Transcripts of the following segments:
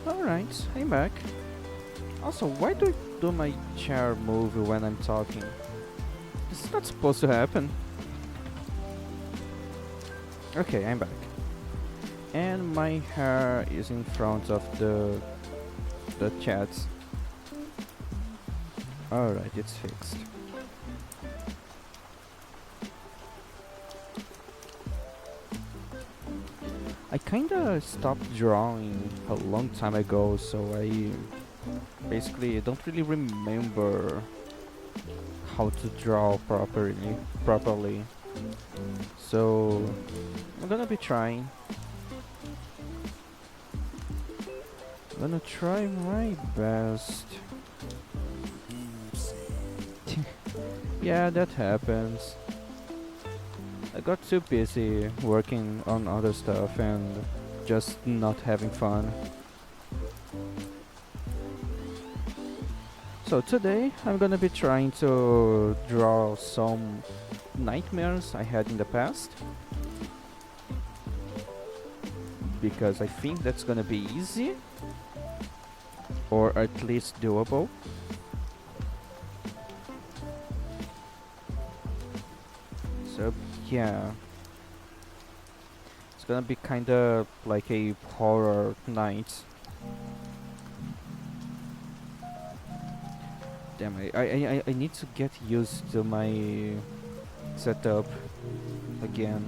Alright, I'm back. Also, why do my chair move when I'm talking? This is not supposed to happen. Okay, I'm back. And my hair is in front of the chat. Alright, it's fixed. I kinda stopped drawing a long time ago, so I basically don't really remember how to draw properly. So I'm gonna be trying. I'm gonna try my best. Yeah, that happens. I got too busy working on other stuff and just not having fun. So today I'm gonna be trying to draw some nightmares I had in the past, because I think that's gonna be easy, or at least doable. So yeah, it's gonna be kinda like a horror night. Damn, I need to get used to my setup again.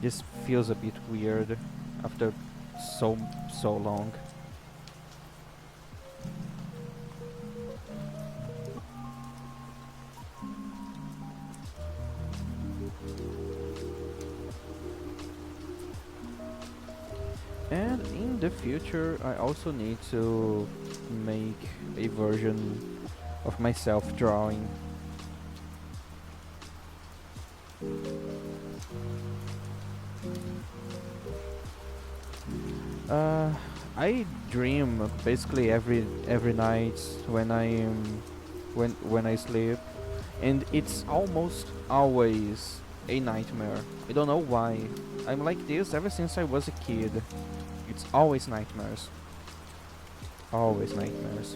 This feels a bit weird after so long. And in the future, I also need to make a version of myself drawing. Uh, I dream basically every night when I sleep, and it's almost always a nightmare. I don't know why. I'm like this ever since I was a kid. It's always nightmares. Always nightmares.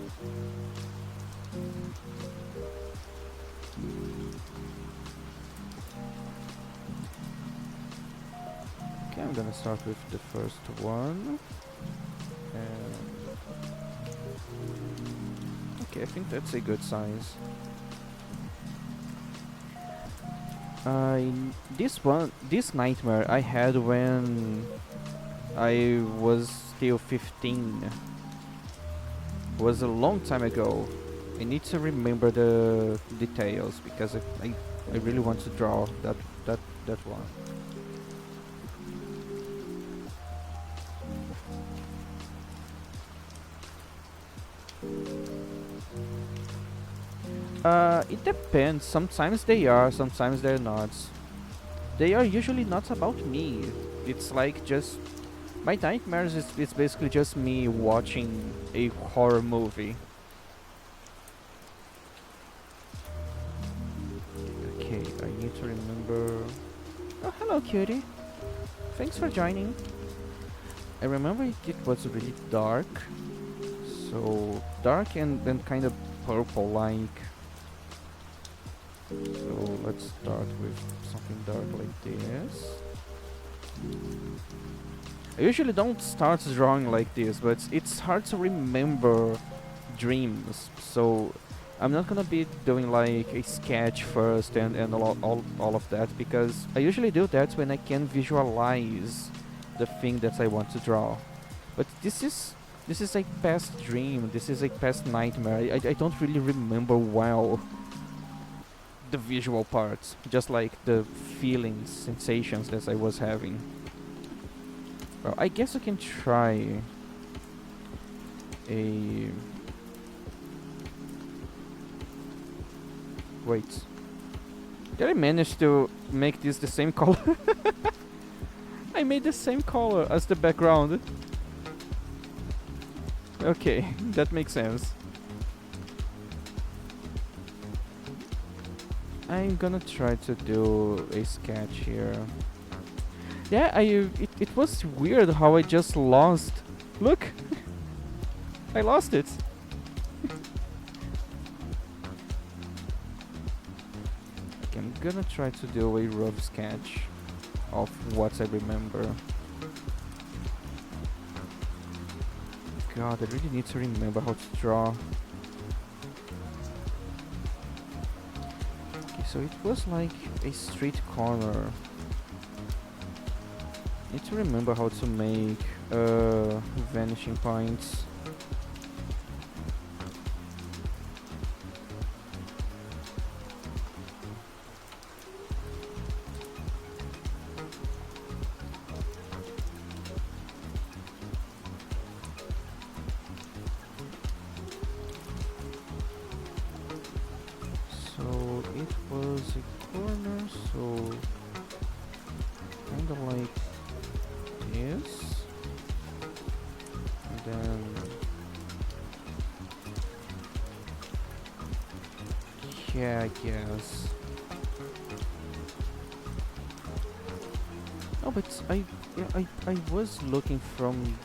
Okay, I'm gonna start with the first one. Okay, I think that's a good size. This nightmare I had when I was still 15. Was a long time ago. I need to remember the details because I really want to draw that one. It depends. Sometimes they are, sometimes they're not. They are usually not about me. It's like just my nightmares is it's basically just me watching a horror movie. Okay, I need to remember. Oh, hello, cutie. Thanks for joining. I remember it was really dark. So dark and then kind of purple-like. So let's start with something dark like this. I usually don't start drawing like this, but it's hard to remember dreams. So I'm not gonna be doing like a sketch first and all of that, because I usually do that when I can visualize the thing that I want to draw. But this is a past dream. This is a past nightmare. I don't really remember well the visual parts, just like the feelings, sensations that I was having. Well, I guess I can try a... Wait. Did I manage to make this the same color? I made the same color as the background. Okay, that makes sense. I'm gonna try to do a sketch here. Yeah, it was weird how I just lost. Look! I lost it. Okay, I'm gonna try to do a rough sketch of what I remember. God, I really need to remember how to draw. Okay, so it was like a street corner. Need to remember how to make vanishing points. So it was a corner, so kind of like this, and then yeah, I guess. Oh, but yeah, I was looking from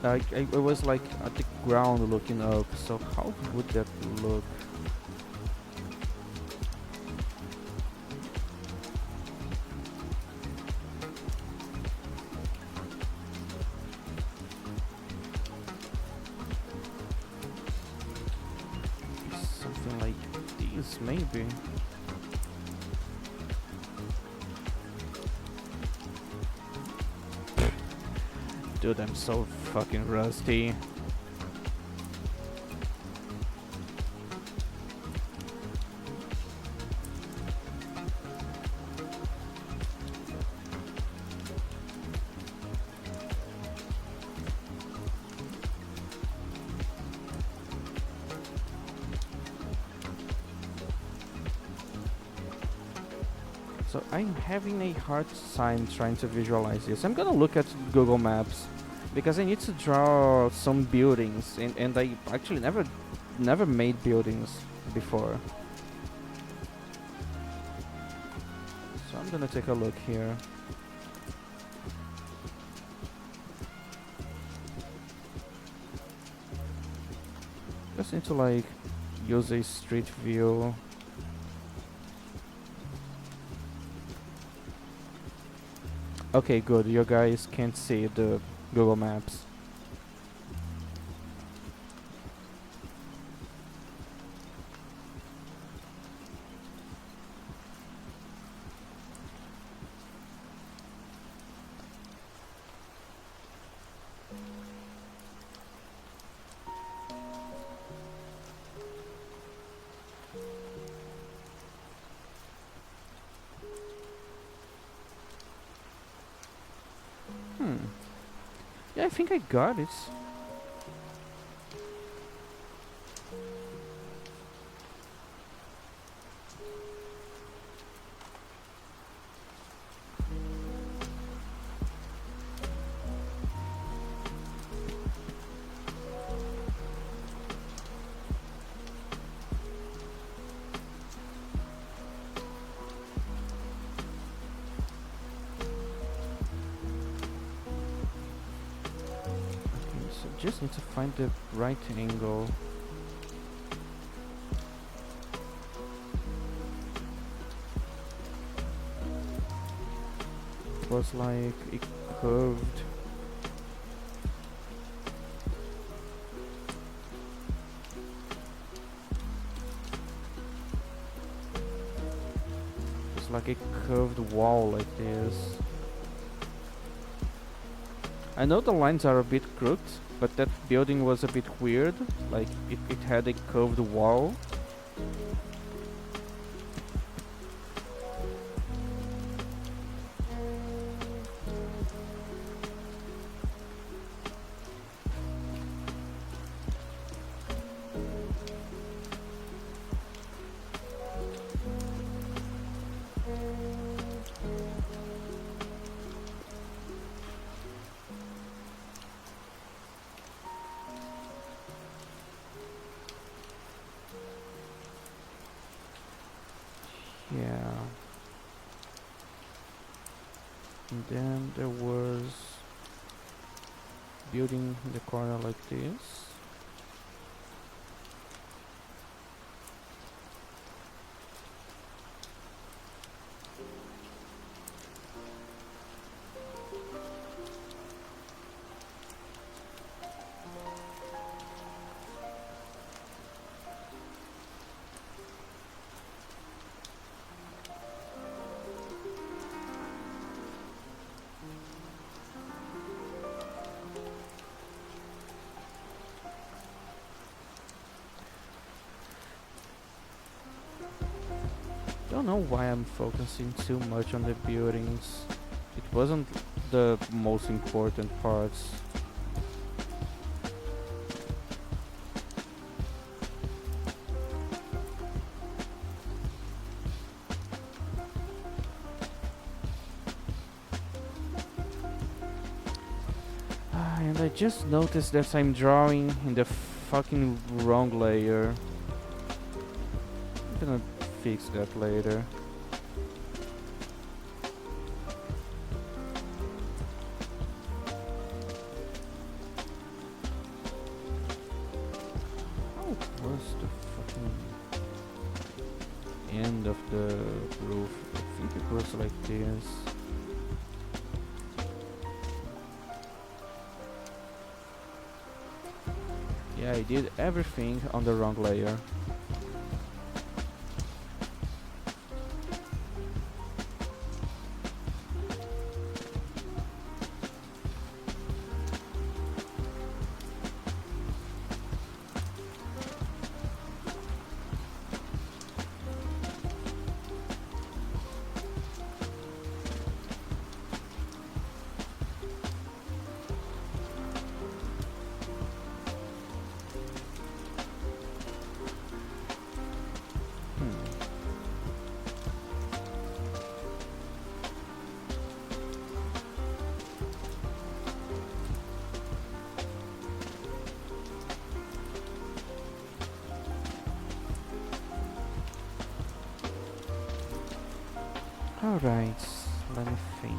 I was like at the ground looking up. So how would that look? Something like this, maybe. Dude, I'm so fucking rusty. So I'm having a hard time trying to visualize this. I'm gonna look at Google Maps because I need to draw some buildings, and I actually never made buildings before. So I'm gonna take a look here. Just need to like use a street view. Okay, good. You guys can't see the Google Maps. Hmm. Yeah, I think I got it. Okay, so just need to find the right angle. It was like a curved. It's like a curved wall like this. I know the lines are a bit crooked, but that building was a bit weird. Like it had a curved wall. Yeah. And then there was building in the corner like this. Don't know why I'm focusing too much on the buildings. It wasn't the most important parts. And I just noticed that I'm drawing in the fucking wrong layer. I'm gonna fix that later. How was the fucking end of the roof? I think it was like this. Yeah, I did everything on the wrong layer. Alright, let me think.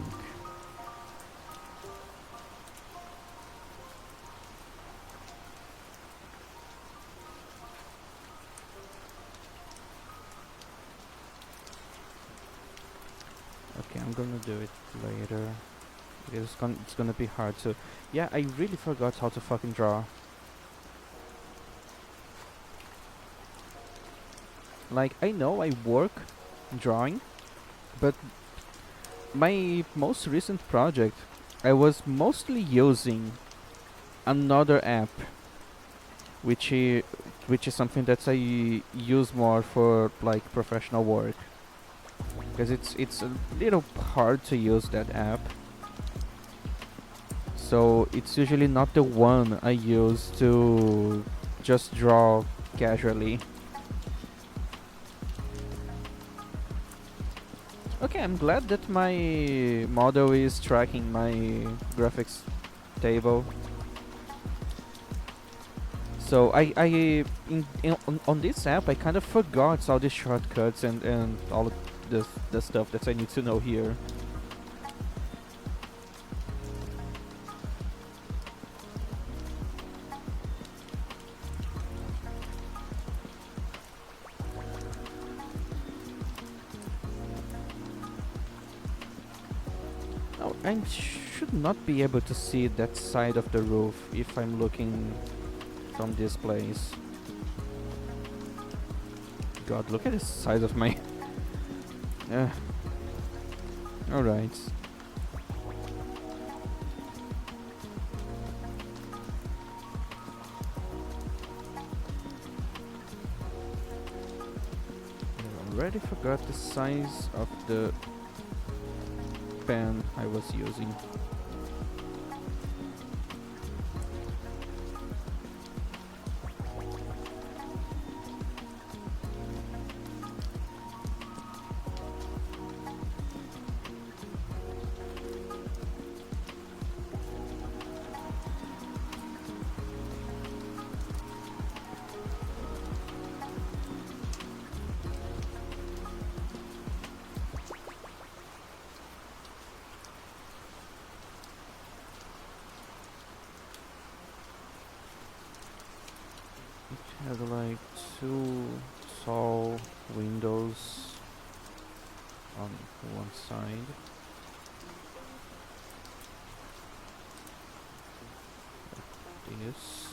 Okay, I'm gonna do it later. Because it's gonna be hard to... Yeah, I really forgot how to fucking draw. Like, I know I work drawing, but my most recent project, I was mostly using another app, which is something that I use more for like professional work, because it's a little hard to use that app. So it's usually not the one I use to just draw casually. Okay, I'm glad that my model is tracking my graphics table. So on this app I kind of forgot all the shortcuts and all of the stuff that I need to know here. Oh, I should not be able to see that side of the roof if I'm looking from this place. God, look at the size of my... Alright. I already forgot the size of the pen I was using. Have like two tall windows on one side. This.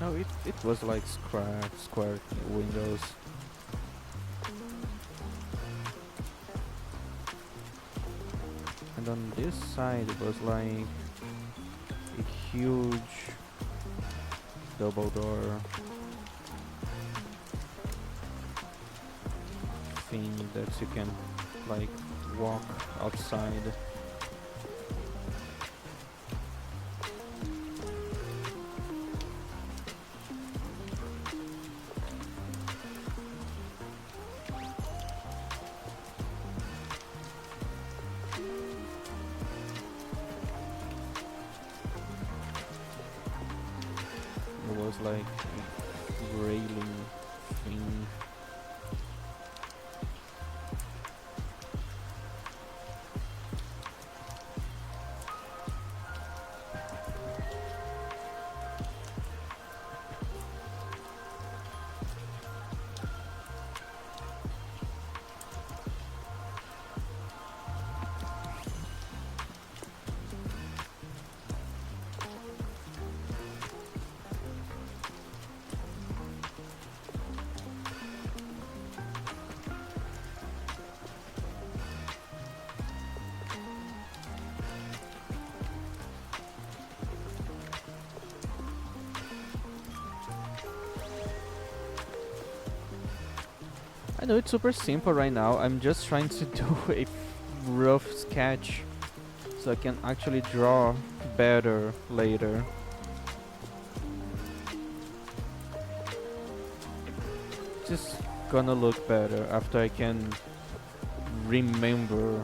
No, it was like square windows. And on this side it was like a huge double door thing that you can like walk outside. It was like a railing thing. I know it's super simple right now. I'm just trying to do a rough sketch so I can actually draw better later. Just gonna look better after I can remember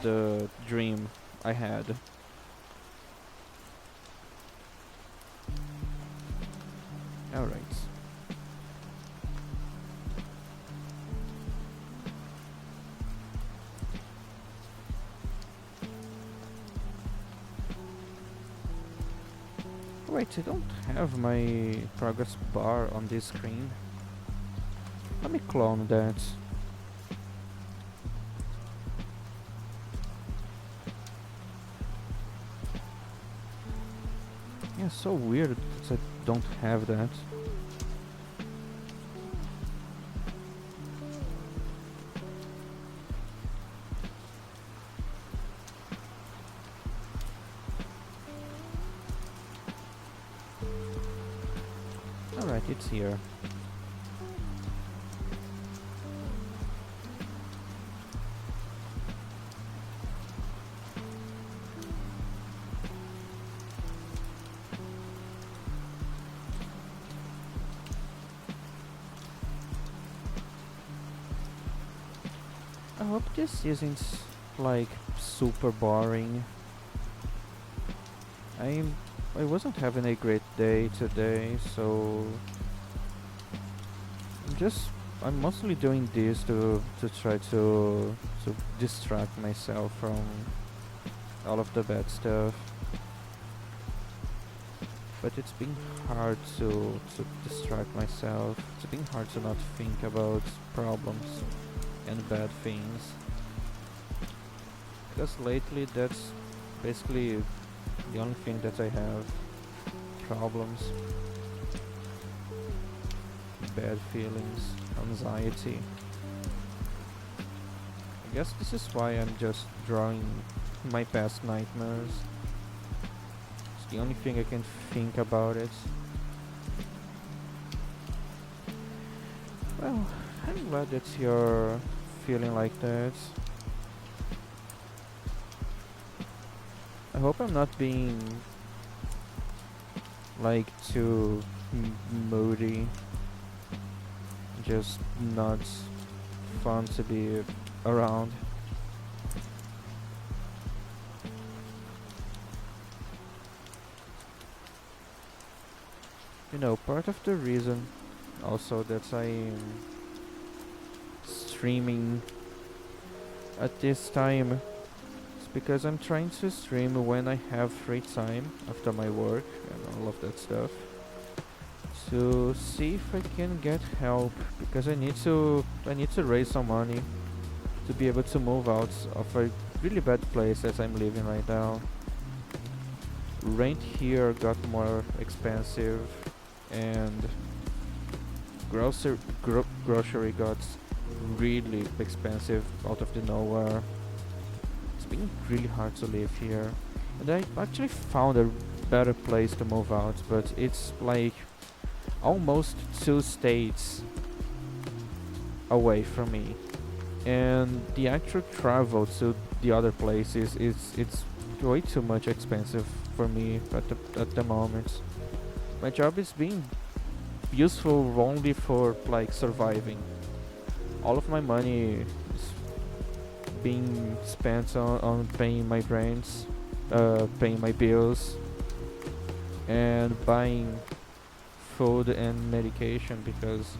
the dream I had. Alright. Wait, I don't have my progress bar on this screen. Let me clone that. Yeah, so weird that I don't have that. Alright, it's here. I hope this isn't like super boring. I wasn't having a great day today, so I'm mostly doing this to try to distract myself from all of the bad stuff. But it's been hard to distract myself. It's been hard to not think about problems and bad things. Because lately that's basically the only thing that I have. Problems, bad feelings, anxiety. I guess this is why I'm just drawing my past nightmares. It's the only thing I can think about it. Well, I'm glad that you're feeling like that. I hope I'm not being like too moody. Just not fun to be around. You know, part of the reason also that I'm streaming at this time is because I'm trying to stream when I have free time after my work and all of that stuff, to see if I can get help, because I need to raise some money to be able to move out of a really bad place as I'm living right now. Rent here got more expensive, and grocery got really expensive out of the nowhere. It's been really hard to live here, and I actually found a better place to move out, but it's like almost 2 states away from me, and the actual travel to the other places is it's way too much expensive for me at the moment. My job is being useful only for like surviving. All of my money is being spent on paying my rents, paying my bills, and buying food and medication, because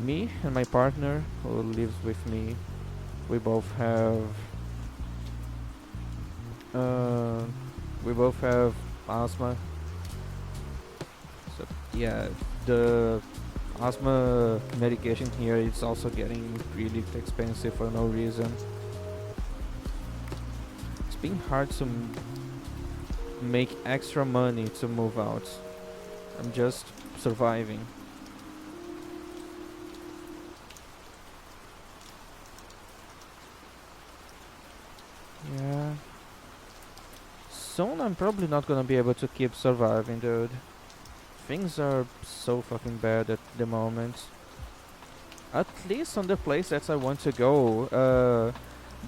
me and my partner who lives with me, we both have uh, we both have asthma. So yeah, the asthma medication here is also getting really expensive for no reason. It's been hard to make extra money to move out. I'm just surviving. Yeah. Soon I'm probably not gonna be able to keep surviving, dude. Things are so fucking bad at the moment. At least on the place that I want to go,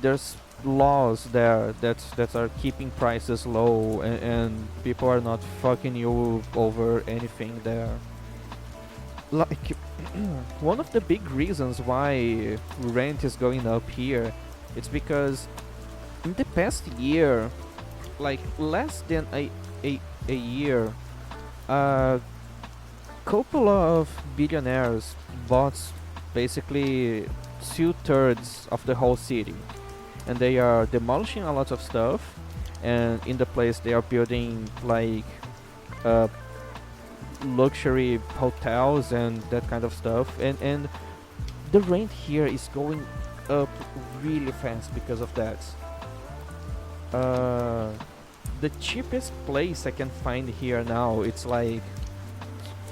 there's laws there that are keeping prices low, and people are not fucking you over anything there. Like, one of the big reasons why rent is going up here, it's because in the past year, like less than a year, a couple of billionaires bought basically 2/3 of the whole city, and they are demolishing a lot of stuff, and in the place they are building like uh, luxury hotels and that kind of stuff, and the rent here is going up really fast because of that. uh, the cheapest place I can find here now, it's like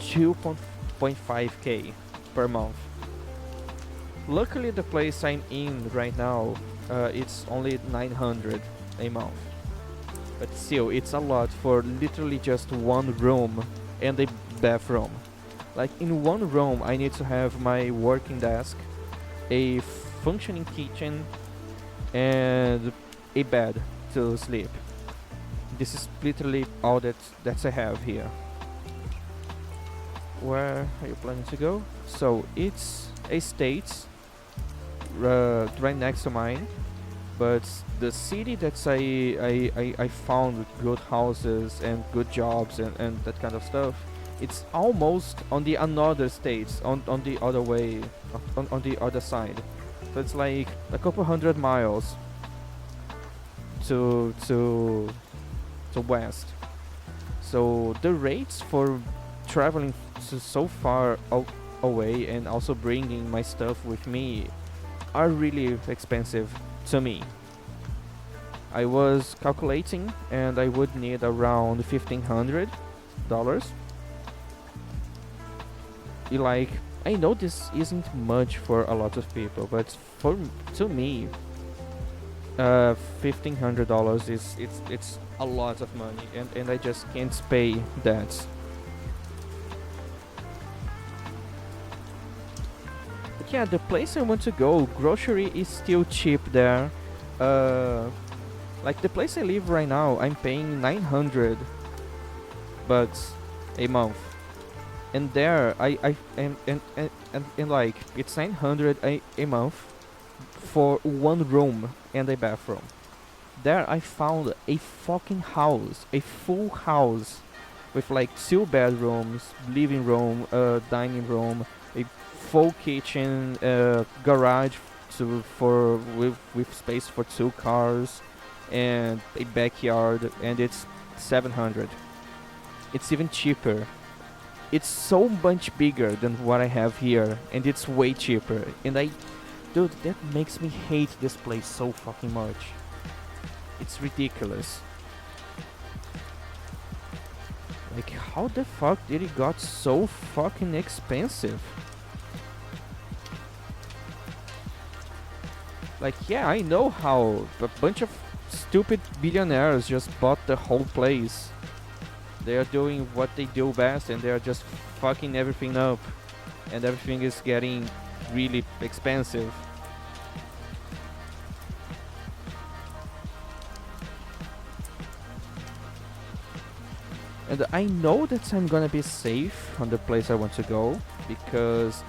2.5k per month. Luckily, the place I'm in right now, it's only 900 a month. But still, it's a lot for literally just one room and a bathroom. Like, in one room, I need to have my working desk, a functioning kitchen, and a bed to sleep. This is literally all that I have here. Where are you planning to go? So it's a state right next to mine, but the city that I found good houses and good jobs and that kind of stuff, it's almost on the another states, on the other way, on the other side. So it's like a couple 100 miles to west. So the rates for traveling so far away and also bringing my stuff with me are really expensive to me. I was calculating, and I would need around $1,500. Like, I know this isn't much for a lot of people, but to me, $1,500 is it's a lot of money, and I just can't pay that. But yeah, the place I want to go, grocery is still cheap there. Like the place I live right now, I'm paying 900 bucks a month, and there I and like it's 900 a month for one room and a bathroom. There I found a fucking house, a full house, with like 2 bedrooms, living room, dining room, a full kitchen, garage with space for 2 cars, and a backyard, and it's 700. It's even cheaper. It's so much bigger than what I have here, and it's way cheaper. And dude, that makes me hate this place so fucking much. It's ridiculous. Like, how the fuck did it got so fucking expensive? Like, yeah, I know how a bunch of stupid billionaires just bought the whole place. They are doing what they do best, and they are just fucking everything up. And everything is getting really expensive. And I know that I'm gonna be safe on the place I want to go, because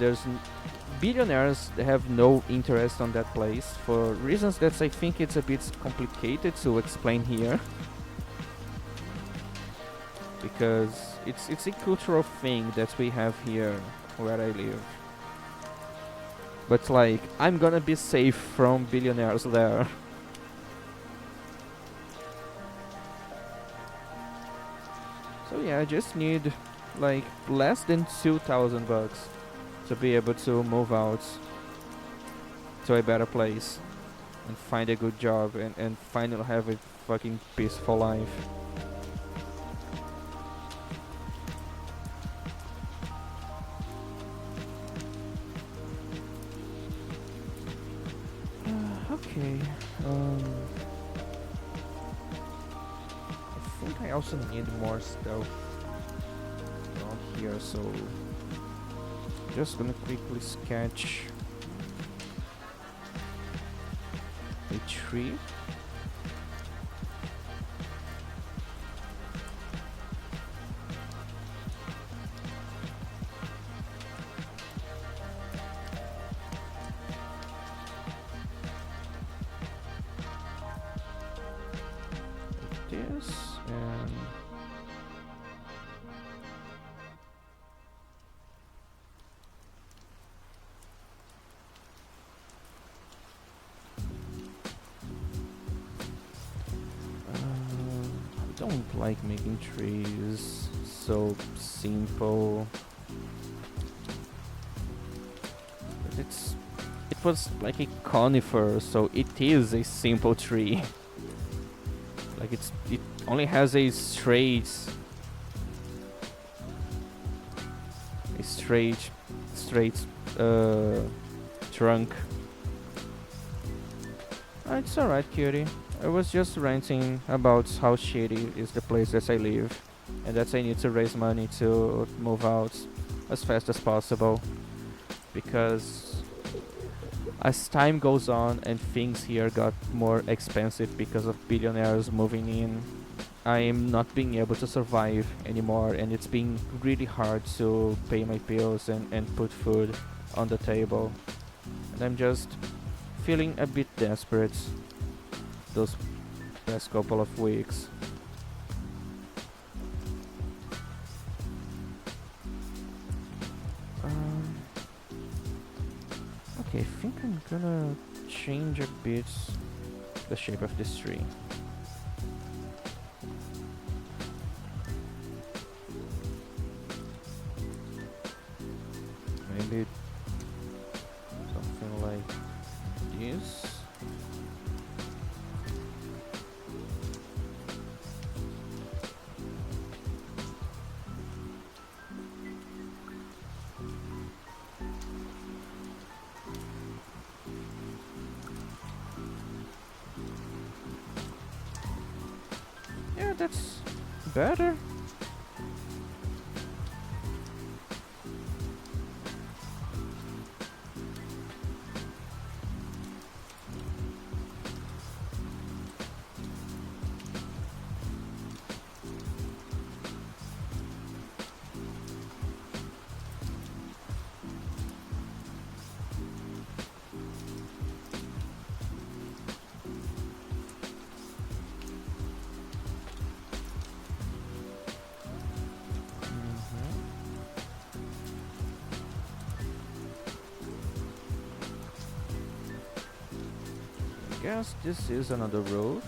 billionaires have no interest on that place for reasons that I think it's a bit complicated to explain here. Because it's a cultural thing that we have here where I live. But like, I'm gonna be safe from billionaires there. So yeah, I just need like less than 2,000 bucks to be able to move out to a better place and find a good job and finally have a fucking peaceful life. Okay. I think I also need more stuff around here, so just gonna quickly sketch a tree. Like this, and I don't like making trees so simple. But it was like a conifer, so it is a simple tree. Like it only has a straight trunk. It's alright, cutie. I was just ranting about how shitty is the place that I live, and that I need to raise money to move out as fast as possible. Because as time goes on and things here got more expensive because of billionaires moving in, I am not being able to survive anymore, and it's been really hard to pay my bills and put food on the table. And I'm just feeling a bit desperate those past couple of weeks. Okay, I think I'm gonna change a bit the shape of this tree. Maybe something like this. Yeah, that's better. Guess this is another road.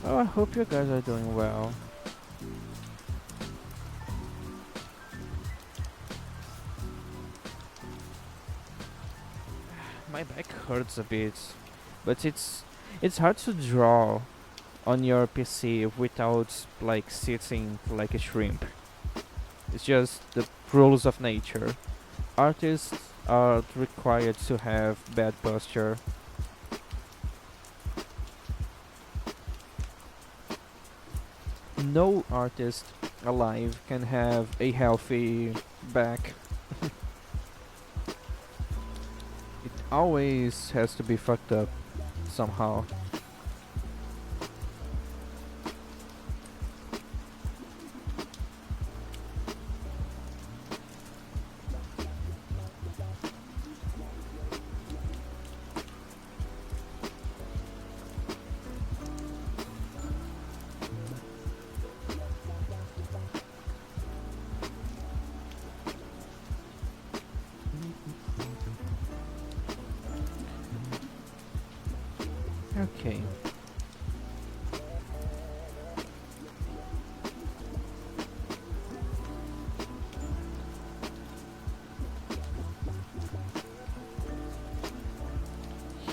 Oh, I hope you guys are doing well. My back hurts a bit, but it's hard to draw on your PC without like sitting like a shrimp. It's just the rules of nature. Artists are required to have bad posture. No artist alive can have a healthy back. It always has to be fucked up somehow. Okay.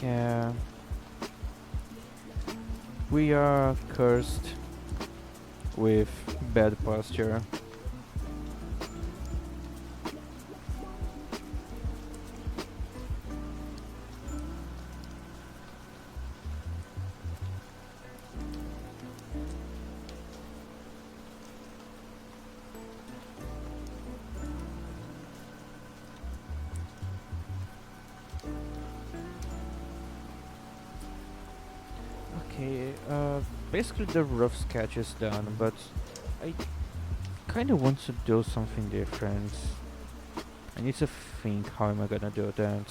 Yeah. We are cursed with bad posture. Okay, basically the rough sketch is done, but I kind of want to do something different. I need to think how am I gonna do that.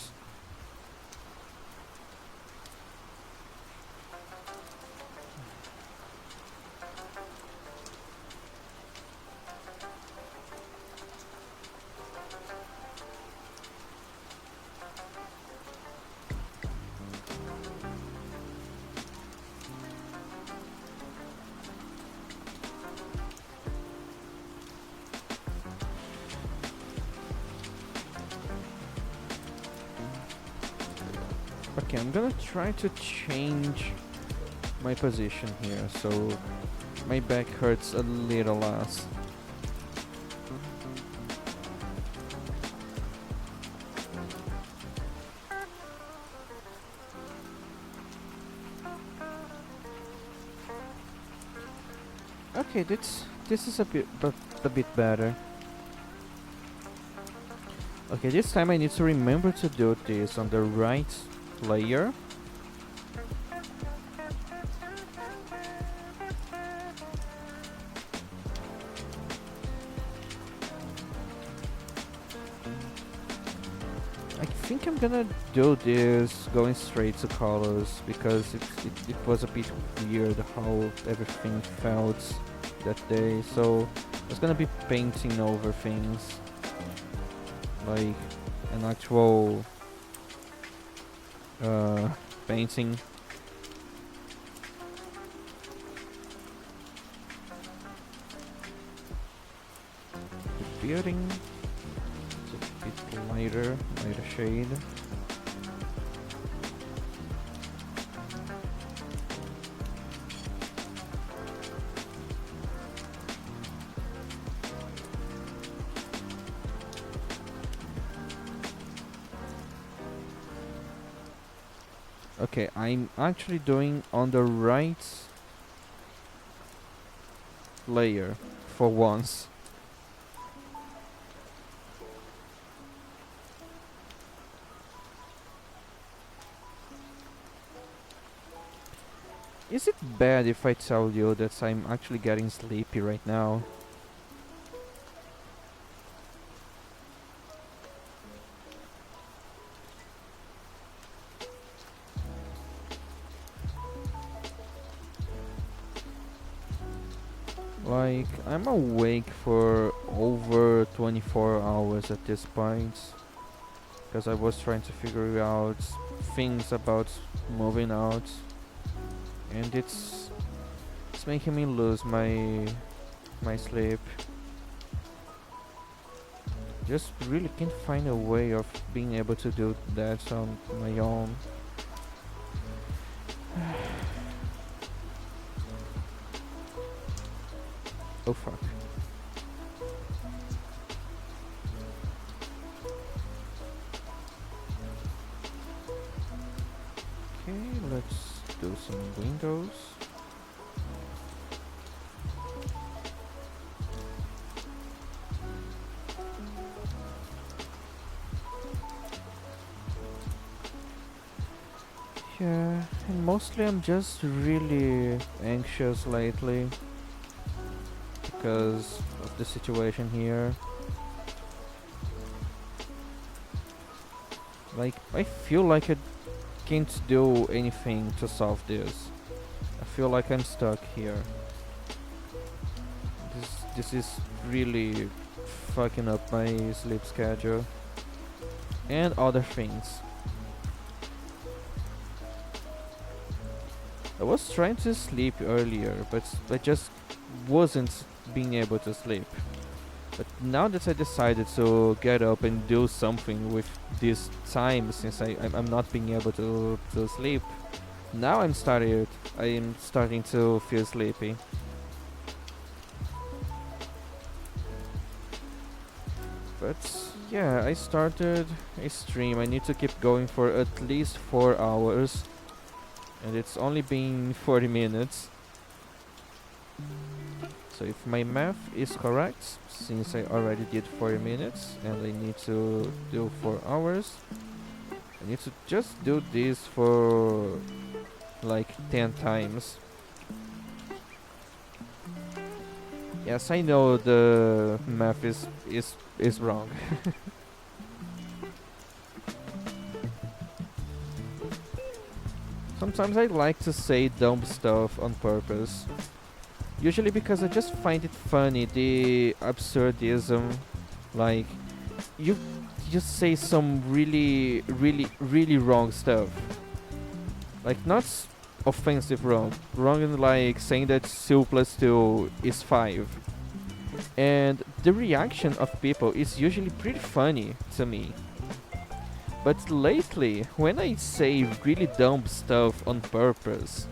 Okay, I'm gonna try to change my position here so my back hurts a little less. Okay, this is a bit better. Okay, this time I need to remember to do this on the right layer. I think I'm gonna do this going straight to colors because it was a bit weird how everything felt that day. So I was gonna be painting over things like an actual uh, painting. The building is a bit lighter shade. Okay, I'm actually doing on the right layer for once. Is it bad if I tell you that I'm actually getting sleepy right now? Like, I'm awake for over 24 hours at this point. Because I was trying to figure out things about moving out. And it's It's making me lose my sleep. Just really can't find a way of being able to do that on my own. Oh fuck. Okay, let's do some windows. Yeah, and mostly I'm just really anxious lately because of the situation here. Like, I feel like I can't do anything to solve this. I feel like I'm stuck here. This is really fucking up my sleep schedule and other things. I was trying to sleep earlier, but I just wasn't being able to sleep. But now that I decided to get up and do something with this time, since I'm not being able to sleep, now I'm starting to feel sleepy. But yeah, I started a stream. I need to keep going for at least 4 hours, and it's only been 40 minutes. So if my math is correct, since I already did 40 minutes and I need to do 4 hours, I need to just do this for like 10 times. Yes, I know the math is wrong. Sometimes I like to say dumb stuff on purpose. Usually because I just find it funny, the absurdism. Like, you just say some really wrong stuff. Like, not offensive wrong. Wrong in like saying that 2 plus 2 is 5. And the reaction of people is usually pretty funny to me. But lately, when I say really dumb stuff on purpose,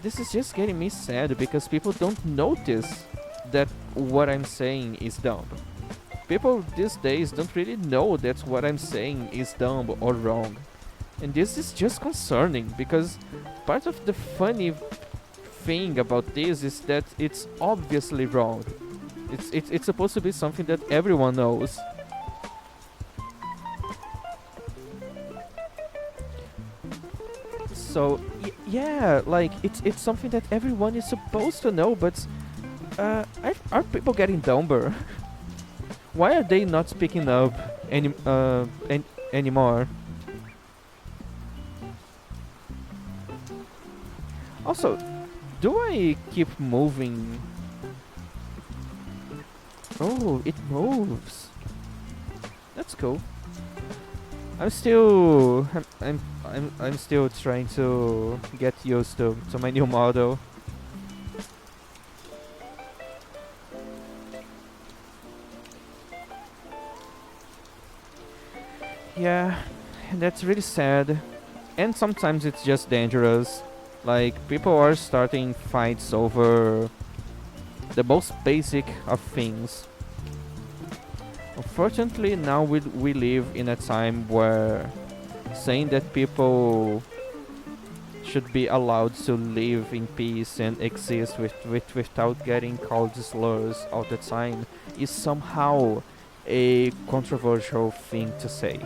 this is just getting me sad because people don't notice that what I'm saying is dumb. People these days don't really know that what I'm saying is dumb or wrong. And this is just concerning because part of the funny thing about this is that it's obviously wrong. It's supposed to be something that everyone knows. So yeah, like it's something that everyone is supposed to know, but are people getting dumber? Why are they not speaking up anymore? Also, do I keep moving? Oh, it moves. That's cool. I'm still trying to get used to my new model. Yeah, that's really sad. And sometimes it's just dangerous. Like, people are starting fights over the most basic of things. Unfortunately, now we live in a time where saying that people should be allowed to live in peace and exist without getting called slurs all the time is somehow a controversial thing to say.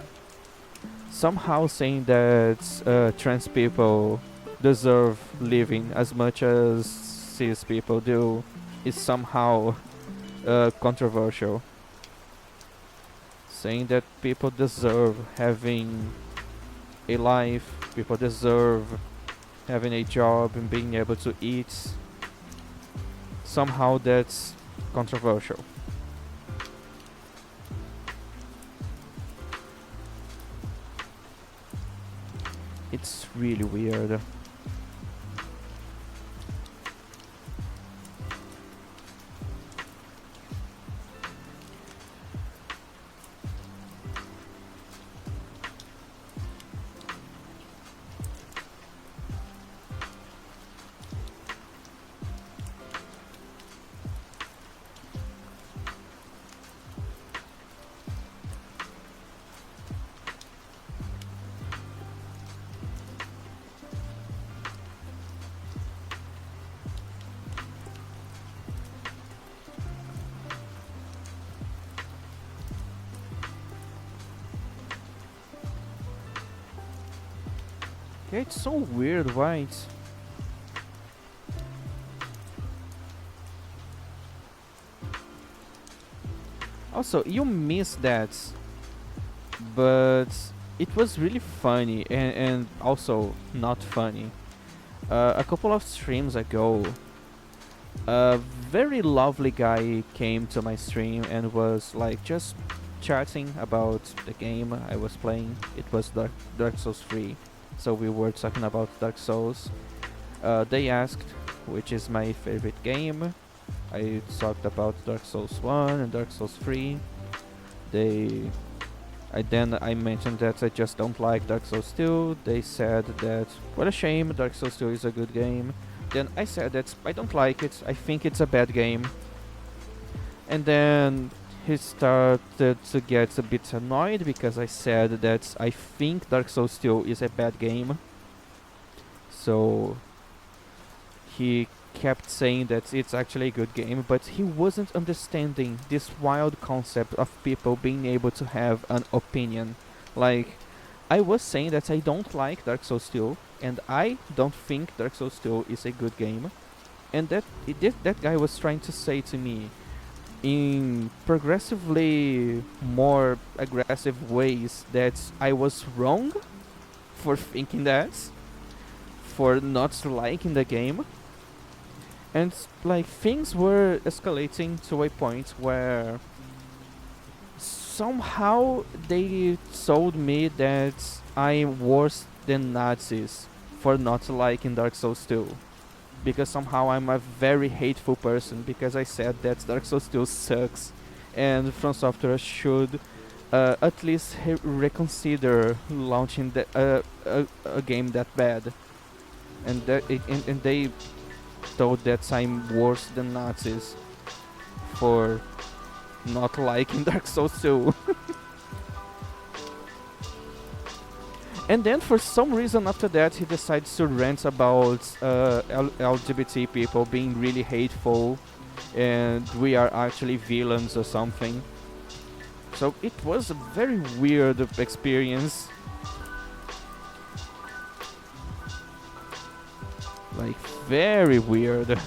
Somehow saying that trans people deserve living as much as cis people do is somehow controversial. Saying that people deserve having a life, people deserve having a job and being able to eat, somehow that's controversial. It's really weird. Yeah, it's so weird, right? Also, you missed that, but it was really funny and also not funny. A couple of streams ago, a very lovely guy came to my stream and was like just chatting about the game I was playing. It was Dark Souls 3, so we were talking about Dark Souls. They asked which is my favorite game. I talked about Dark Souls 1 and Dark Souls 3. They I mentioned that I just don't like Dark Souls 2. They said that what a shame, Dark Souls 2 is a good game. Then I said that I don't like it. I think it's a bad game. And then he started to get a bit annoyed because I said that I think Dark Souls 2 is a bad game. So he kept saying that it's actually a good game, but he wasn't understanding this wild concept of people being able to have an opinion. Like, I was saying that I don't like Dark Souls 2, and I don't think Dark Souls 2 is a good game, and that guy was trying to say to me in progressively more aggressive ways that I was wrong for thinking that, for not liking the game. And like things were escalating to a point where somehow they told me that I'm worse than Nazis for not liking Dark Souls 2. Because somehow I'm a very hateful person because I said that Dark Souls 2 sucks and From Software should at least reconsider launching a game that bad. And and they told that I'm worse than Nazis for not liking Dark Souls 2. And then for some reason after that he decides to rant about LGBT people being really hateful and we are actually villains or something. So it was a very weird experience. Like, very weird.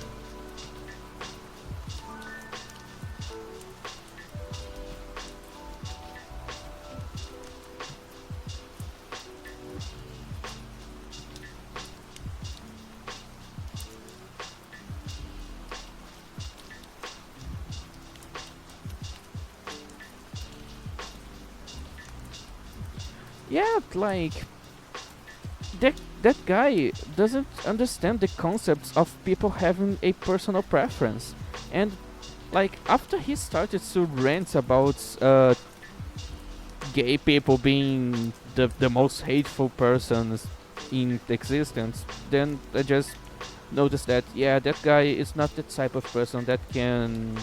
Yeah, like that guy doesn't understand the concepts of people having a personal preference. And like after he started to rant about gay people being the most hateful persons in existence, then I just noticed that yeah, that guy is not the type of person that can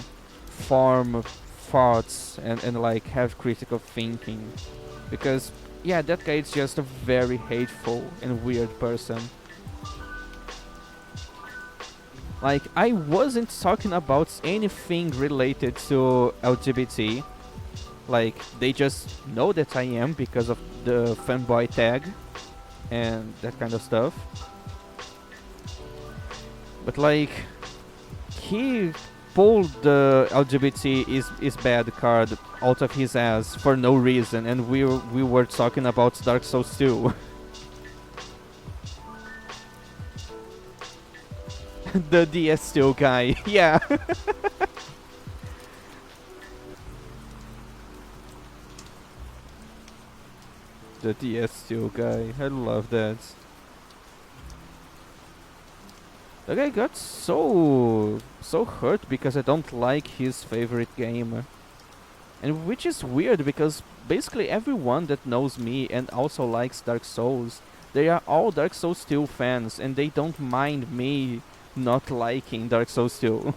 form thoughts and like have critical thinking, because yeah, that guy is just a very hateful and weird person. Like, I wasn't talking about anything related to LGBT. Like, they just know that I am because of the fanboy tag and that kind of stuff. But like, he pulled the LGBT is bad card out of his ass for no reason, and we were talking about Dark Souls 2. The DS2 guy, yeah. The DS2 guy, I love that. The guy got so hurt because I don't like his favorite game. And which is weird because basically everyone that knows me and also likes Dark Souls, they are all Dark Souls 2 fans and they don't mind me not liking Dark Souls 2.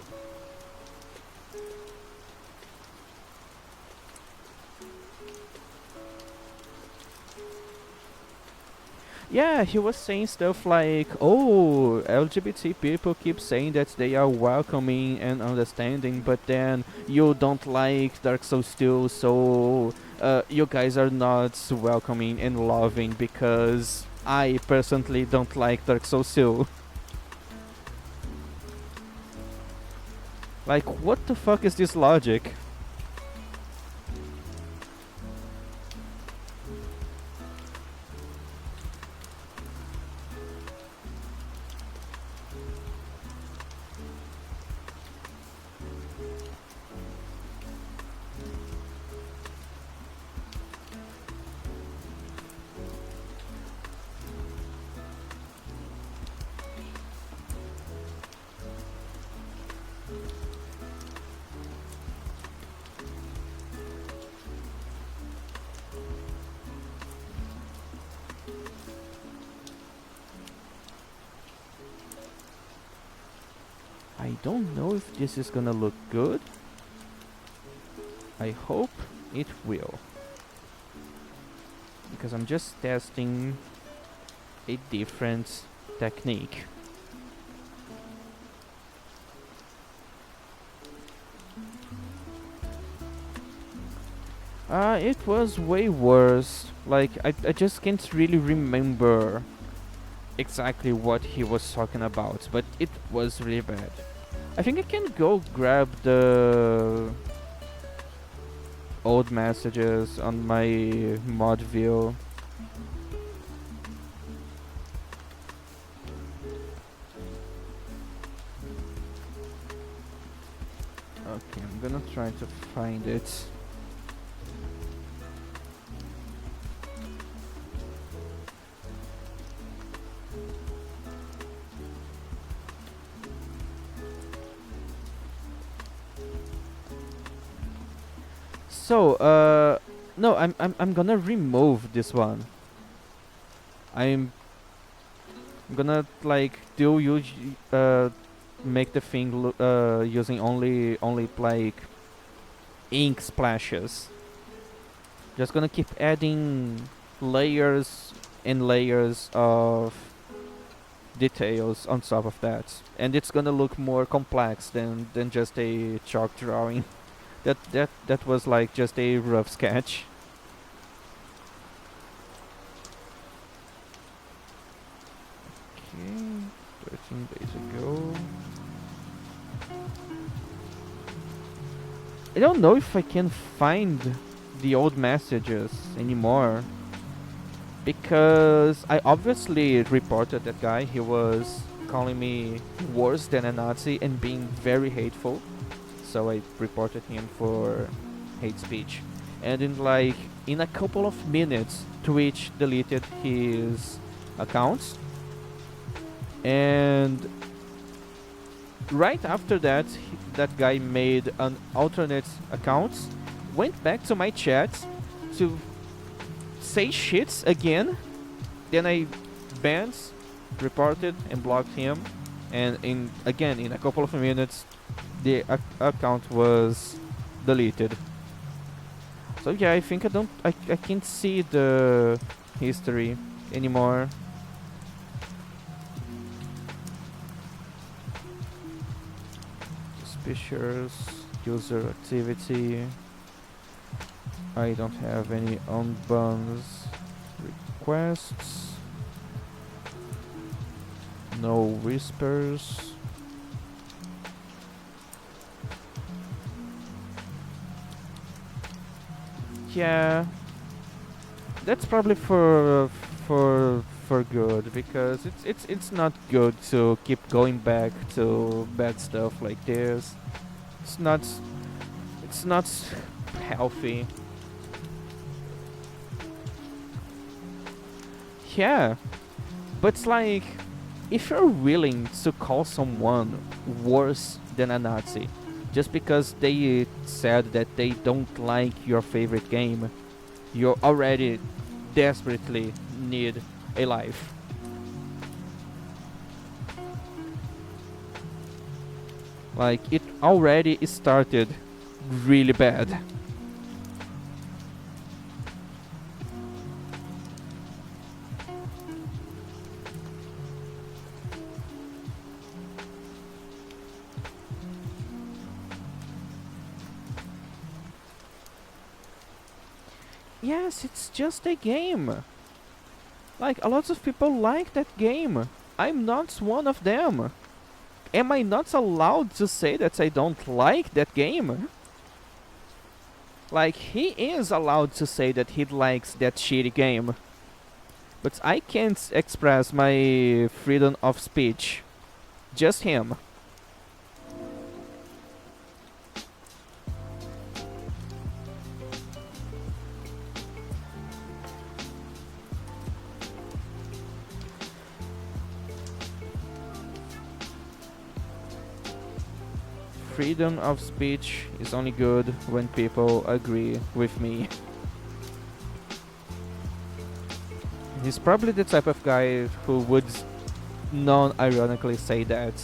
Yeah, he was saying stuff like, oh, LGBT people keep saying that they are welcoming and understanding, but then you don't like Dark Souls 2, so you guys are not welcoming and loving because I personally don't like Dark Souls 2. Like, what the fuck is this logic? I don't know if this is gonna look good. I hope it will. Because I'm just testing a different technique. It was way worse. Like, I just can't really remember exactly what he was talking about, but it was really bad. I think I can go grab the old messages on my mod view. Okay, I'm gonna try to find it. So, no, I'm gonna remove this one. I'm gonna like make the thing using only like ink splashes. Just gonna keep adding layers and layers of details on top of that, and it's gonna look more complex than just a chalk drawing. That was like just a rough sketch. Okay, 13 days ago. I don't know if I can find the old messages anymore, because I obviously reported that guy. He was calling me worse than a Nazi and being very hateful. So I reported him for hate speech. And in a couple of minutes, Twitch deleted his accounts. And right after that, that guy made an alternate account, went back to my chat to say shit again. Then I banned, reported, and blocked him. And in a couple of minutes, the account was deleted. So yeah, I think I can't see the history anymore. Suspicious user activity. I don't have any unbans requests. No whispers. Yeah, that's probably for good, because it's not good to keep going back to bad stuff like this. It's not it's not healthy. Yeah, but it's like, if you're willing to call someone worse than a Nazi just because they said that they don't like your favorite game, you already desperately need a life. Like, it already started really bad. Yes, it's just a game. Like, a lot of people like that game. I'm not one of them. Am I not allowed to say that I don't like that game? Like, he is allowed to say that he likes that shitty game. But I can't express my freedom of speech. Just him. Freedom of speech is only good when people agree with me. He's probably the type of guy who would non-ironically say that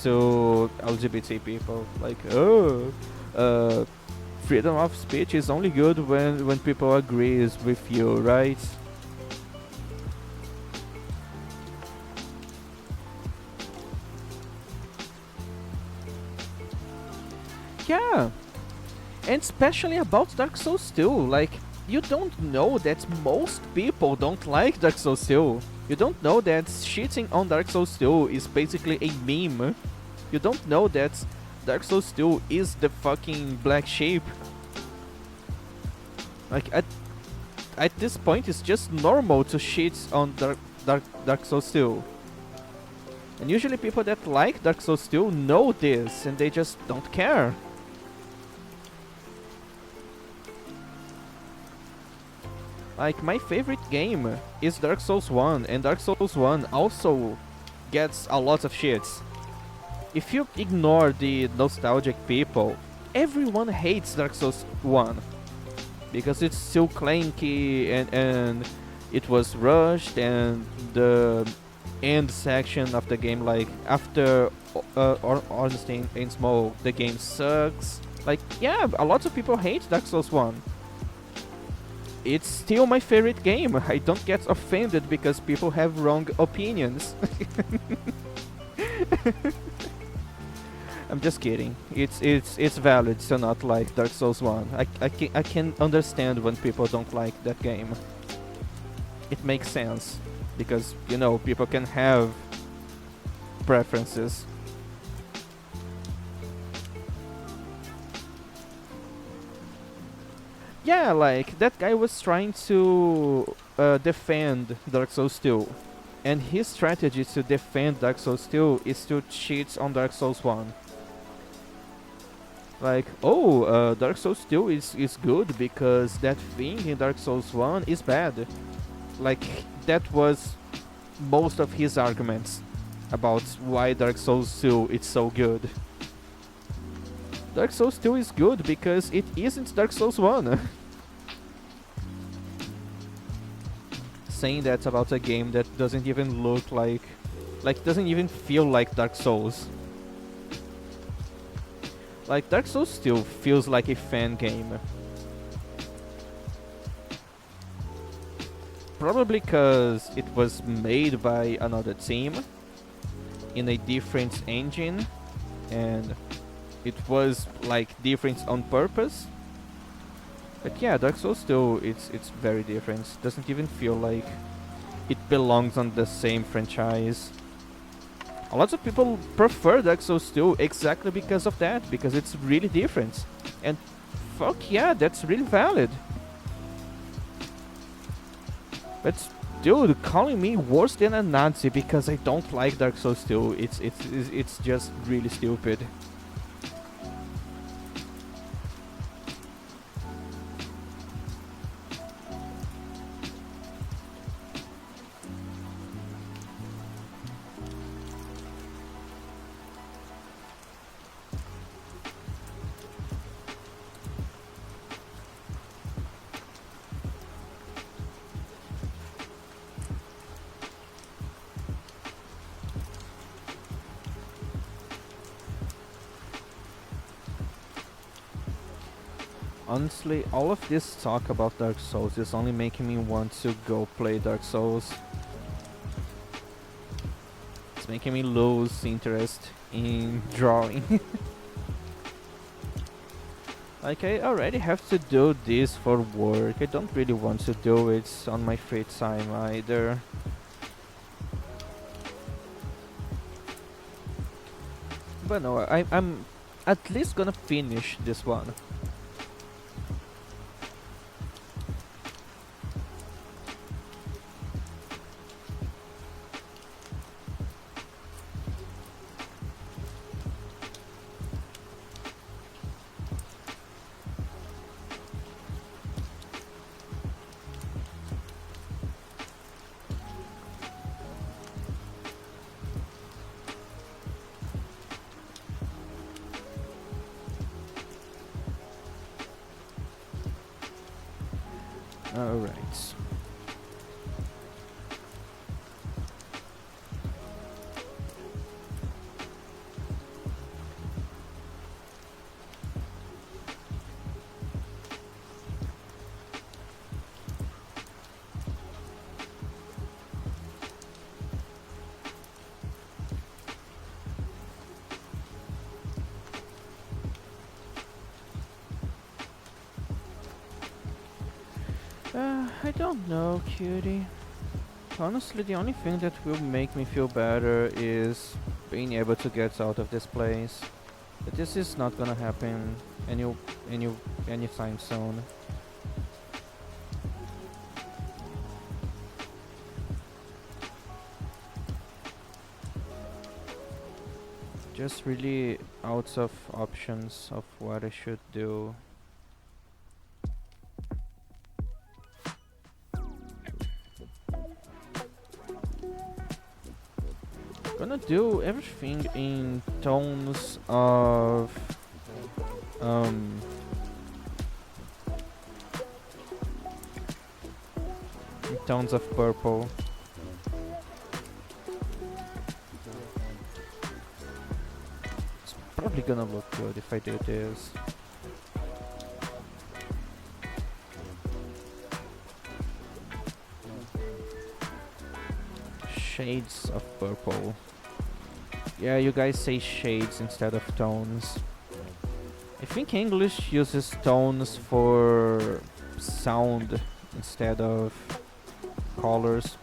to LGBT people. Like, oh, uh, freedom of speech is only good when people agrees with you, right? Yeah, and especially about Dark Souls 2, like, you don't know that most people don't like Dark Souls 2. You don't know that shitting on Dark Souls 2 is basically a meme. You don't know that Dark Souls 2 is the fucking black sheep. Like, at this point, it's just normal to shit on Dark Souls 2. And usually people that like Dark Souls 2 know this, and they just don't care. Like, my favorite game is Dark Souls 1, and Dark Souls 1 also gets a lot of shits. If you ignore the nostalgic people, everyone hates Dark Souls 1. Because it's still clanky, and it was rushed, and the end section of the game, like, after Ornstein and Smoke, the game sucks. Like, yeah, a lot of people hate Dark Souls 1. It's still my favorite game. I don't get offended because people have wrong opinions. I'm just kidding. It's valid to not like Dark Souls 1. I can understand when people don't like that game. It makes sense because, you know, people can have preferences. Yeah, like, that guy was trying to defend Dark Souls 2. And his strategy to defend Dark Souls 2 is to cheat on Dark Souls 1. Like, oh, Dark Souls 2 is good because that thing in Dark Souls 1 is bad. Like, that was most of his arguments about why Dark Souls 2 is so good. Dark Souls 2 is good because it isn't Dark Souls 1. Saying that about a game that doesn't even look like doesn't even feel like Dark Souls. Like, Dark Souls still feels like a fan game. Probably because it was made by another team in a different engine, and it was, like, different on purpose. But yeah, Dark Souls 2, it's very different. Doesn't even feel like it belongs on the same franchise. A lot of people prefer Dark Souls 2 exactly because of that, because it's really different. And fuck yeah, that's really valid. But dude, calling me worse than a Nazi because I don't like Dark Souls 2, it's just really stupid. Honestly, all of this talk about Dark Souls is only making me want to go play Dark Souls. It's making me lose interest in drawing. Like, I already have to do this for work. I don't really want to do it on my free time either. But no, I'm at least gonna finish this one. Alright. I don't know, cutie. Honestly, the only thing that will make me feel better is being able to get out of this place. But this is not gonna happen any any anytime soon. Just really out of options of what I should do. Gonna do everything in tones of um in tones of purple. It's probably gonna look good if I do this. Shades of purple. Yeah, you guys say shades instead of tones. I think English uses tones for sound instead of colors.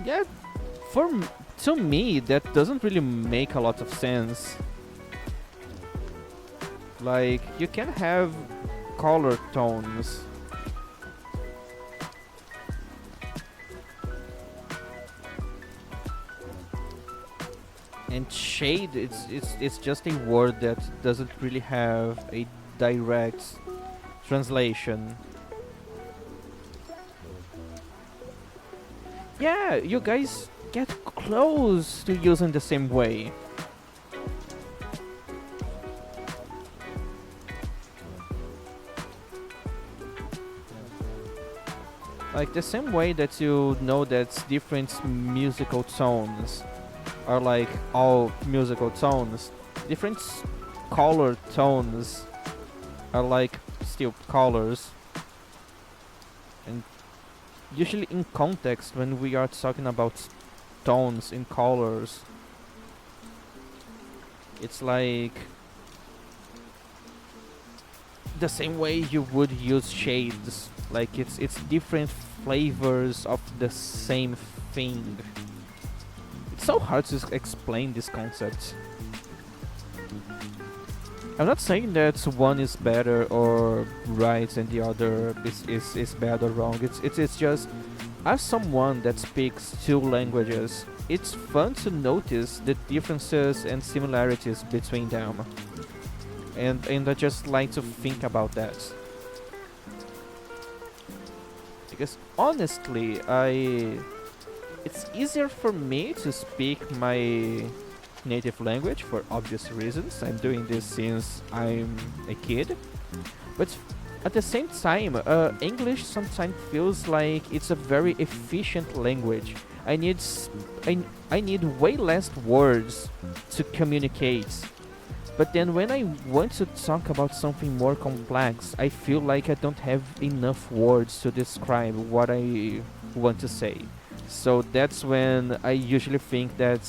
Yeah, to me that doesn't really make a lot of sense. Like, you can have color tones. And shade, it's just a word that doesn't really have a direct translation. Yeah, you guys get close to using the same way. Like the same way that you know that different musical tones are like all musical tones, different color tones are like still colors. And usually in context, when we are talking about tones in colors, it's like the same way you would use shades. Like it's different flavors of the same thing. It's so hard to explain this concept. I'm not saying that one is better or right and the other is bad or wrong. It's just, as someone that speaks two languages, it's fun to notice the differences and similarities between them. And I just like to think about that. Because honestly, it's easier for me to speak my native language for obvious reasons. I'm doing this since I'm a kid. But at the same time, English sometimes feels like it's a very efficient language. I need way less words to communicate. But then when I want to talk about something more complex, I feel like I don't have enough words to describe what I want to say. So that's when I usually think that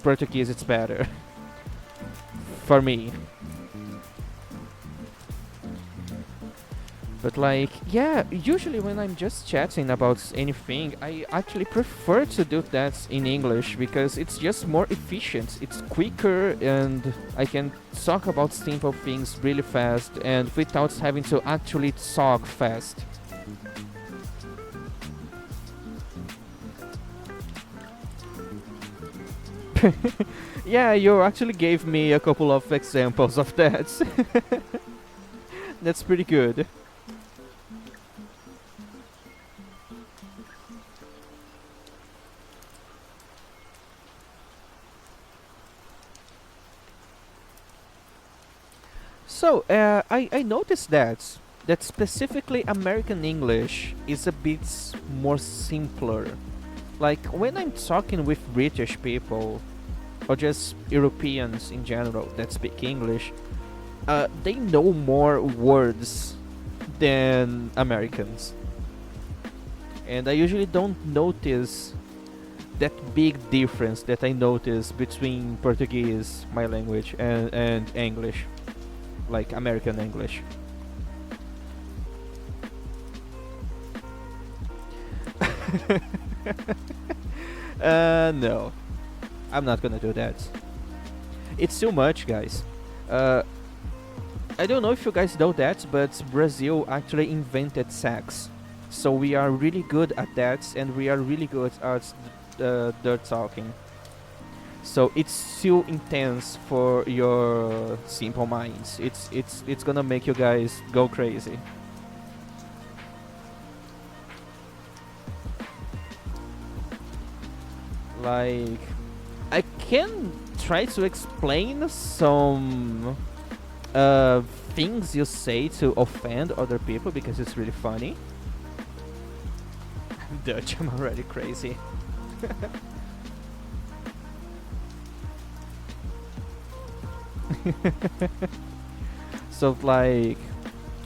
Portuguese is better for me. But like, yeah, usually when I'm just chatting about anything, I actually prefer to do that in English because it's just more efficient. It's quicker and I can talk about simple things really fast and without having to actually talk fast. Yeah, you actually gave me a couple of examples of that. That's pretty good. So, I noticed that specifically American English is a bit more simpler. Like when I'm talking with British people or just Europeans in general that speak English, they know more words than Americans, and I usually don't notice that big difference that I notice between Portuguese, my language, and English, like American English. No, I'm not gonna do that. It's too much, guys. Uh, I don't know if you guys know that, but Brazil actually invented sex. So we are really good at that, and we are really good at dirt talking. So it's too intense for your simple minds. It's gonna make you guys go crazy. Like, I can try to explain some uh, things you say to offend other people because it's really funny. Dutch, I'm already crazy. So like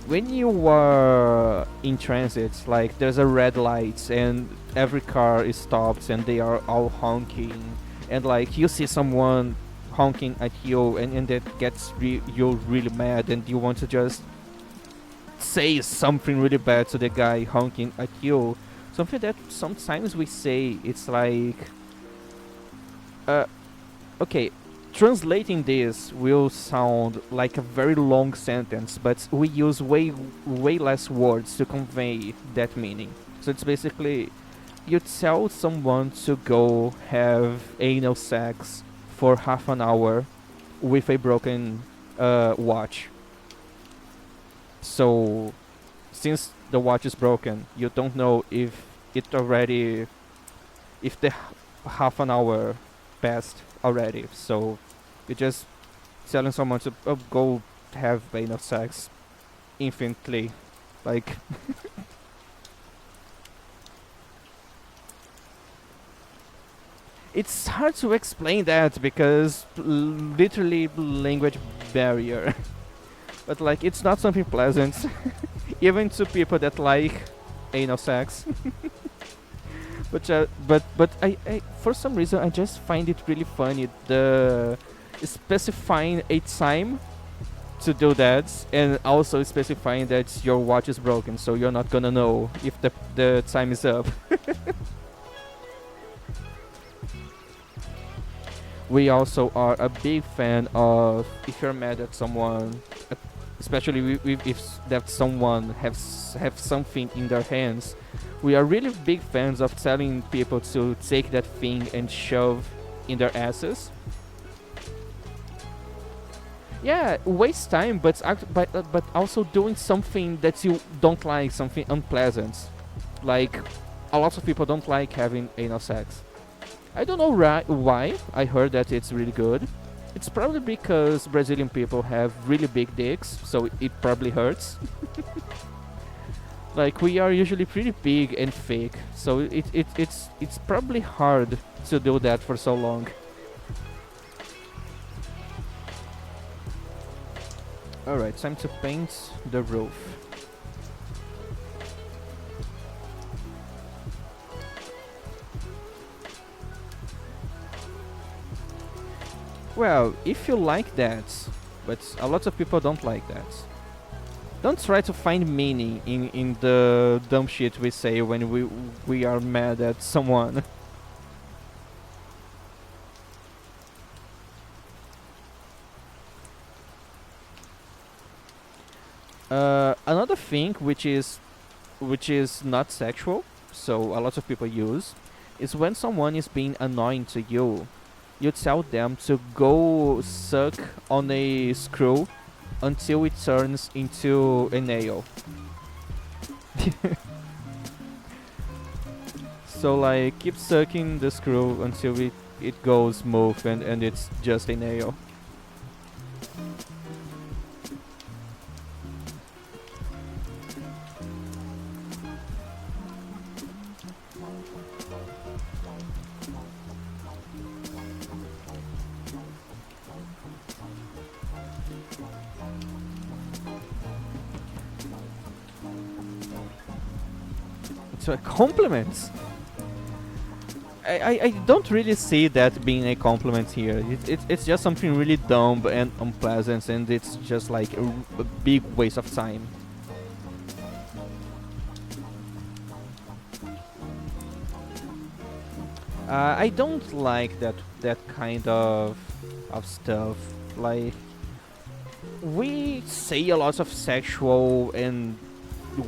when you are in transit, like there's a red light and every car is stopped and they are all honking, and like you see someone honking at you, and that gets you really mad, and you want to just say something really bad to the guy honking at you. Something that sometimes we say, it's like, uh, okay, translating this will sound like a very long sentence, but we use way less words to convey that meaning. So it's basically you tell someone to go have anal sex for half an hour with a broken watch. So since the watch is broken, you don't know if it already if the half an hour passed already. So you're just telling someone to go have anal sex infinitely. Like, it's hard to explain that because literally language barrier. But like, it's not something pleasant, even to people that like anal sex. But I for some reason I just find it really funny the specifying a time to do that, and also specifying that your watch is broken, so you're not gonna know if the time is up. We also are a big fan of if you're mad at someone, especially if that someone have something in their hands. We are really big fans of telling people to take that thing and shove in their asses. Yeah, waste time, but also doing something that you don't like, something unpleasant. Like, a lot of people don't like having anal sex. I don't know why. I heard that it's really good. It's probably because Brazilian people have really big dicks, so it probably hurts. Like, we are usually pretty big and thick, so it's probably hard to do that for so long. Alright, time to paint the roof. Well, if you like that, but a lot of people don't like that. Don't try to find meaning in the dumb shit we say when we are mad at someone. Another thing which is not sexual, so a lot of people use, is when someone is being annoying to you, you tell them to go suck on a screw until it turns into a nail. So like keep sucking the screw until it goes smooth and it's just a nail. So a compliment. I don't really see that being a compliment here. It's just something really dumb and unpleasant, and it's just like a big waste of time. I don't like that kind of stuff. Like we say a lot of sexual and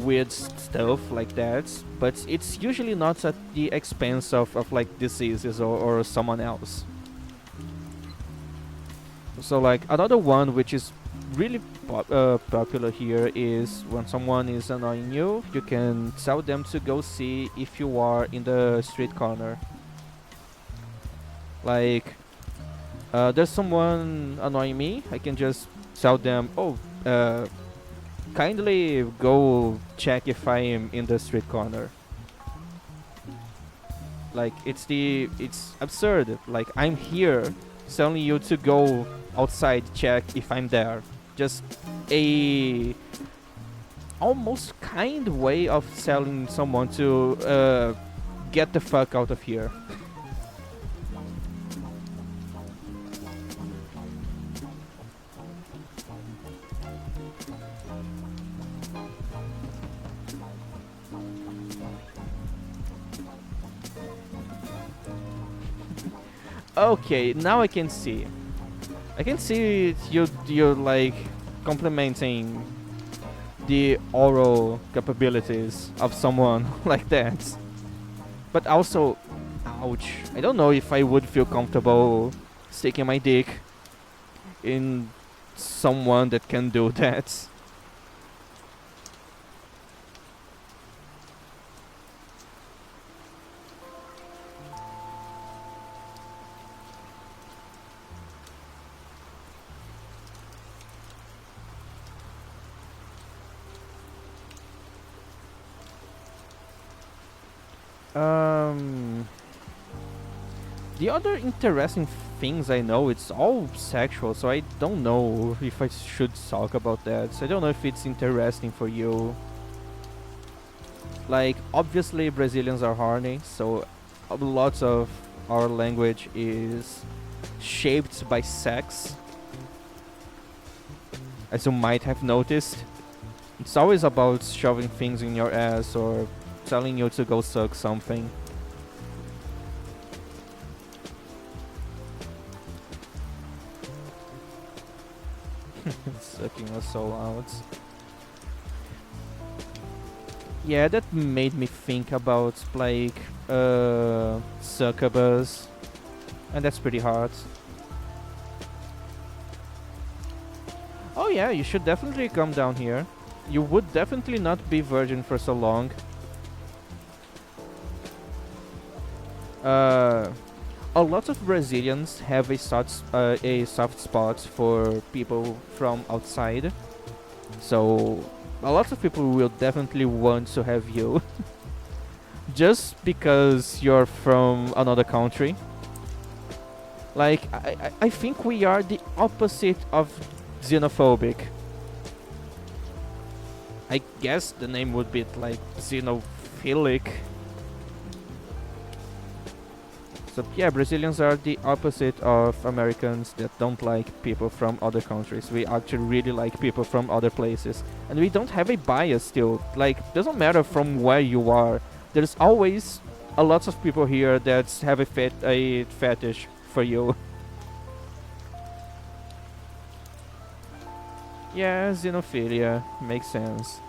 weird stuff like that, but it's usually not at the expense of like diseases or someone else. So like another one which is really popular here is when someone is annoying you, you can tell them to go see if you are in the street corner. Like there's someone annoying me, I can just tell them, oh, kindly go check if I am in the street corner. Like it's absurd. Like I'm here telling you to go outside check if I'm there. Just a almost kind way of telling someone to get the fuck out of here. Okay, now I can see. I can see you're like complimenting the oral capabilities of someone like that. But also, ouch. I don't know if I would feel comfortable sticking my dick in someone that can do that. Um, the other interesting things I know, it's all sexual, so I don't know if I should talk about that. So I don't know if it's interesting for you. Like, obviously Brazilians are horny, so lots of our language is shaped by sex. As you might have noticed, it's always about shoving things in your ass or telling you to go suck something. Sucking a soul out. Yeah, that made me think about like succubus, and that's pretty hard. Oh yeah, you should definitely come down here. You would definitely not be virgin for so long. A lot of Brazilians have a soft spot for people from outside, so a lot of people will definitely want to have you, just because you're from another country. Like I think we are the opposite of xenophobic. I guess the name would be like xenophilic. So yeah, Brazilians are the opposite of Americans that don't like people from other countries. We actually really like people from other places. And we don't have a bias still. Like, doesn't matter from where you are. There's always a lot of people here that have a fetish for you. Yeah, xenophilia. Makes sense.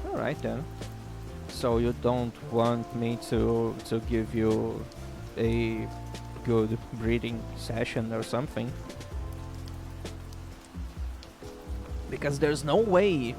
Alright then. So you don't want me to give you a good breeding session or something? Because there's no way